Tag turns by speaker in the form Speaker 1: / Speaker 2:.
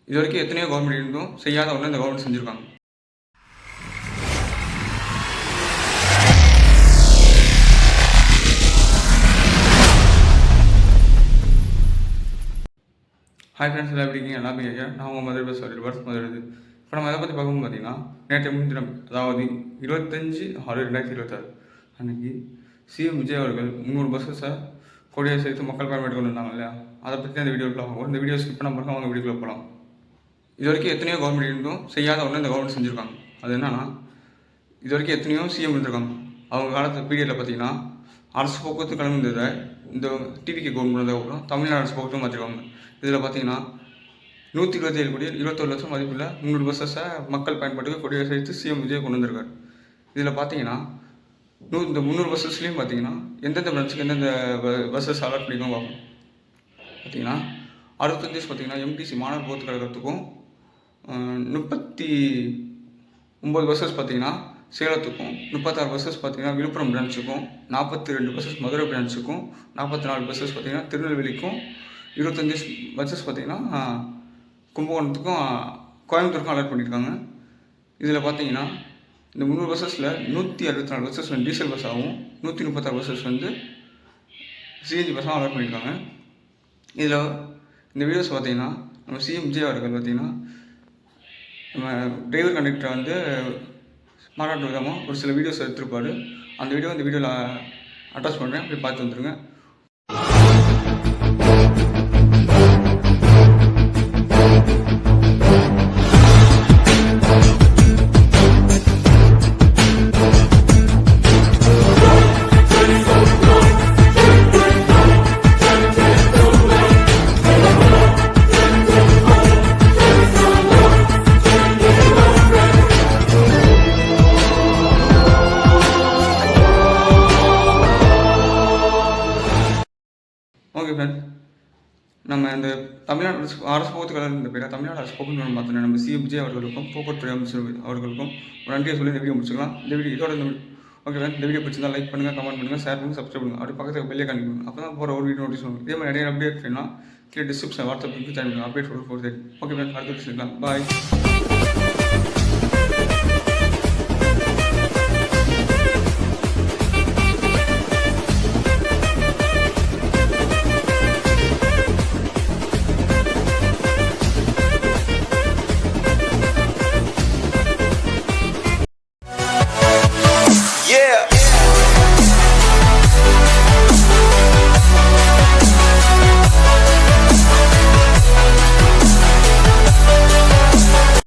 Speaker 1: இது வரைக்கும் எத்தனையோ கவர்மெண்ட் இருந்தும் செய்யாத ஒன்று இந்த கவர்மெண்ட் செஞ்சுருக்காங்க. ஹாய் ஃப்ரெண்ட்ஸ், எல்லாம் எப்படி இருக்கீங்க? எல்லாமே ஐயா, நான் உங்கள் மதுரை பஸ் ரிவர்ஸ் மதுரை. இப்போ நம்ம எதை பற்றி பார்க்கணும்னு பார்த்தீங்கன்னா, நேற்று முன்தினம், அதாவது 25/6/2026 அன்னைக்கு சிஎம் விஜய் அவர்கள் 300 பஸ்ஸஸை கொடியை சேர்த்து மக்கள் பயன்படுத்தி கொண்டு வந்தாங்க இல்லையா? அதை பற்றி அந்த வீடியோக்குள்ள ஆகும். இந்த வீடியோ ஸ்கிப் பண்ண பிறகு அவங்க வீடியோக்குள்ள போகலாம். இது வரைக்கும் எத்தனையோ கவர்மெண்ட் இருந்தும் செய்யாத ஒன்று இந்த கவர்மெண்ட் செஞ்சுருக்காங்க. அது என்னன்னா, இது வரைக்கும் எத்தனையோ சிஎம் இருந்திருக்காங்க. அவங்க காலத்து பீரியடில் பார்த்தீங்கன்னா, அரசு போக்குவரத்து கிளம்பியிருந்ததை இந்த டிவிக்கு கவர்மெண்ட் தான் கூட தமிழ்நாடு அரசு போக்குவரத்து மாற்றிருக்காங்க. இதில் பார்த்தீங்கன்னா 127 கோடி 21 லட்சம் மதிப்புள்ள 300 பஸ்ஸஸை மக்கள் பயன்பாட்டுக்கு கொடியை சேர்த்து சிஎம் விஜய் கொண்டு வந்திருக்காரு. இதில் பார்த்தீங்கன்னா இந்த 300 பஸ்ஸஸ்லேயும் பார்த்தீங்கன்னா எந்தெந்த பிரான்ச்சுக்கு எந்தெந்த பஸ்ஸஸ் அலாட் பண்ணிக்கணும் பார்க்கணும். பார்த்தீங்கன்னா 65 பார்த்தீங்கன்னா எம்டிசி மாணவர் போக்குவரத்து கழகத்துக்கும், 39 பஸ்ஸஸ் பார்த்தீங்கன்னா சேலத்துக்கும், 36 பஸ்ஸஸ் பார்த்தீங்கன்னா விழுப்புரம் பிரான்ச்சுக்கும், 42 பஸ்ஸஸ் மதுரை பிரான்ச்சுக்கும், 44 பஸ்ஸஸ் பார்த்தீங்கன்னா திருநெல்வேலிக்கும், 25 பஸ்ஸஸ் பார்த்தீங்கன்னா கும்பகோணத்துக்கும் கோயம்புத்தூருக்கும் அலாட் பண்ணியிருக்காங்க. இதில் பார்த்தீங்கன்னா இந்த 300 பஸ்ஸஸில் 164 பஸ்ஸஸ் வந்து டீசல் பஸ்ஸாகவும், 136 பஸ்ஸஸ் வந்து சிஎன்ஜி பஸ்ஸாகவும் அலாட் பண்ணியிருக்காங்க. இதில் இந்த வீடியோஸ் பார்த்தீங்கன்னா நம்ம சிஎம் விஜய் அவர்கள் பார்த்தீங்கன்னா நம்ம டிரைவர் கண்டக்டரை வந்து மாநாட்டு விதமாக ஒரு சில வீடியோஸ் எடுத்துருப்பார். அந்த வீடியோ இந்த வீடியோவில் அட்டாச் பண்ணுறேன், போய் பார்த்து வந்துடுங்க. ஓகே ஃப்ரெண்ட்ஸ், நம்ம இந்த தமிழ்நாடு அரசு போக்குவரத்து கழகம் இந்த பேரை தமிழ்நாடு அரசு போக்குவரத்து பார்த்தோன்னா நம்ம சிஎம் விஜய் அவர்களுக்கும் போக்குவரத்துறை அமைச்சர் அவர்களுக்கும் ஒரு நன்றியை சொல்லி இந்த வீடியோ முடிச்சுக்கலாம். இந்த வீடியோ இதோட ஓகே ஃப்ரெண்ட்ஸ், இந்த வீடியோ பிடிச்சிருந்தா லைக் பண்ணுங்கள், கமெண்ட் பண்ணுங்கள், ஷேர் பண்ணுங்கள், சப்ஸ்கிரைப் பண்ணுங்கள். அப்படி பக்கத்தில் பெல்லை காணிக்கணும். அப்போ தான் போகிற ஒரு வீடியோ நோட்டீஸ் வரும். இதே மாதிரி நிறைய அப்டேட் வேணும்னா கீழே டிஸ்கிரிப்ஷன் வாட்ஸ்அப் ஜாயின் பண்ணுங்கள். அப்டேட் 4 ஓகே ஃப்ரெண்ட்ஸ், அடுத்த வீடியோ பாய்.